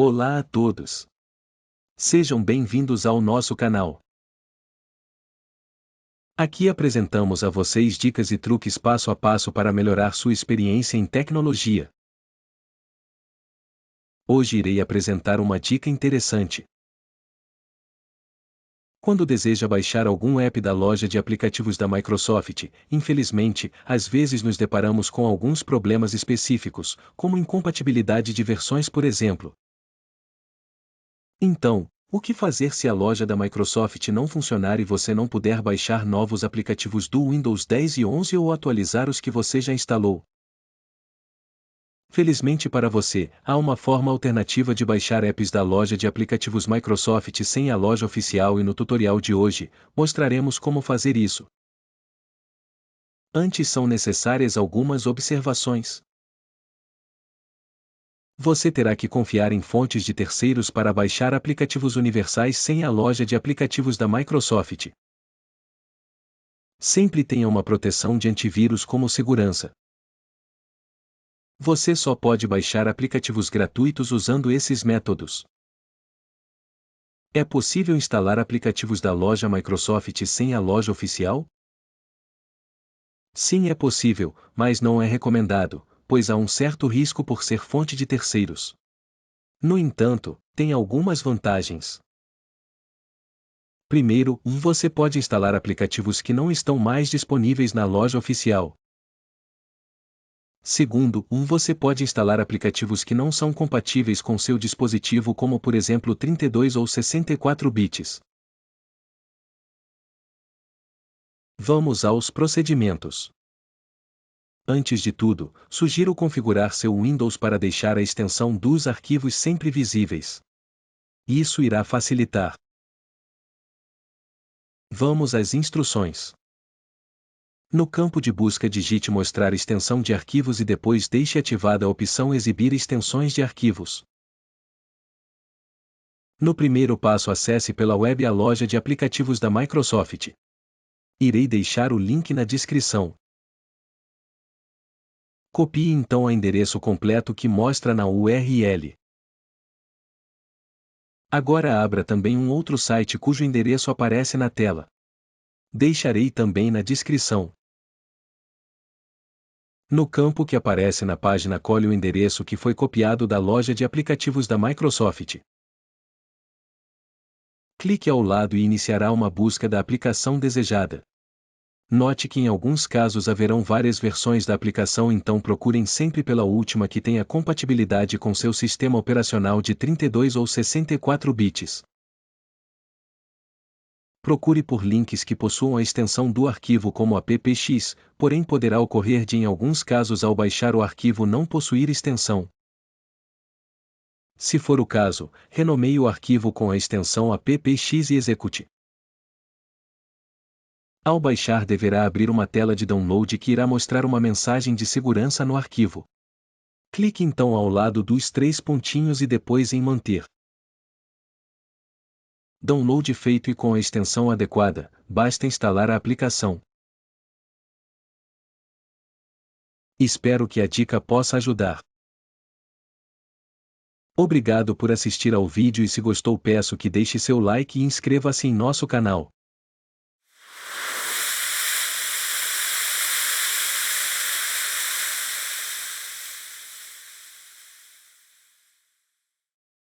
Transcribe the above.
Olá a todos! Sejam bem-vindos ao nosso canal. Aqui apresentamos a vocês dicas e truques passo a passo para melhorar sua experiência em tecnologia. Hoje irei apresentar uma dica interessante. Quando deseja baixar algum app da loja de aplicativos da Microsoft, infelizmente, às vezes nos deparamos com alguns problemas específicos, como incompatibilidade de versões, por exemplo. Então, o que fazer se a loja da Microsoft não funcionar e você não puder baixar novos aplicativos do Windows 10 e 11 ou atualizar os que você já instalou? Felizmente para você, há uma forma alternativa de baixar apps da loja de aplicativos Microsoft sem a loja oficial e no tutorial de hoje, mostraremos como fazer isso. Antes são necessárias algumas observações. Você terá que confiar em fontes de terceiros para baixar aplicativos universais sem a loja de aplicativos da Microsoft. Sempre tenha uma proteção de antivírus como segurança. Você só pode baixar aplicativos gratuitos usando esses métodos. É possível instalar aplicativos da loja Microsoft sem a loja oficial? Sim, é possível, mas não é recomendado, pois há um certo risco por ser fonte de terceiros. No entanto, tem algumas vantagens. Primeiro, você pode instalar aplicativos que não estão mais disponíveis na loja oficial. Segundo, você pode instalar aplicativos que não são compatíveis com seu dispositivo, como por exemplo 32 ou 64 bits. Vamos aos procedimentos. Antes de tudo, sugiro configurar seu Windows para deixar a extensão dos arquivos sempre visíveis. Isso irá facilitar. Vamos às instruções. No campo de busca digite mostrar extensão de arquivos e depois deixe ativada a opção exibir extensões de arquivos. No primeiro passo acesse pela web a loja de aplicativos da Microsoft. Irei deixar o link na descrição. Copie então o endereço completo que mostra na URL. Agora abra também um outro site cujo endereço aparece na tela. Deixarei também na descrição. No campo que aparece na página colhe o endereço que foi copiado da loja de aplicativos da Microsoft. Clique ao lado e iniciará uma busca da aplicação desejada. Note que em alguns casos haverão várias versões da aplicação, então procurem sempre pela última que tenha compatibilidade com seu sistema operacional de 32 ou 64 bits. Procure por links que possuam a extensão do arquivo como appx, porém poderá ocorrer de em alguns casos ao baixar o arquivo não possuir extensão. Se for o caso, renomeie o arquivo com a extensão appx e execute. Ao baixar deverá abrir uma tela de download que irá mostrar uma mensagem de segurança no arquivo. Clique então ao lado dos três pontinhos e depois em manter. Download feito e com a extensão adequada, basta instalar a aplicação. Espero que a dica possa ajudar. Obrigado por assistir ao vídeo e se gostou peço que deixe seu like e inscreva-se em nosso canal.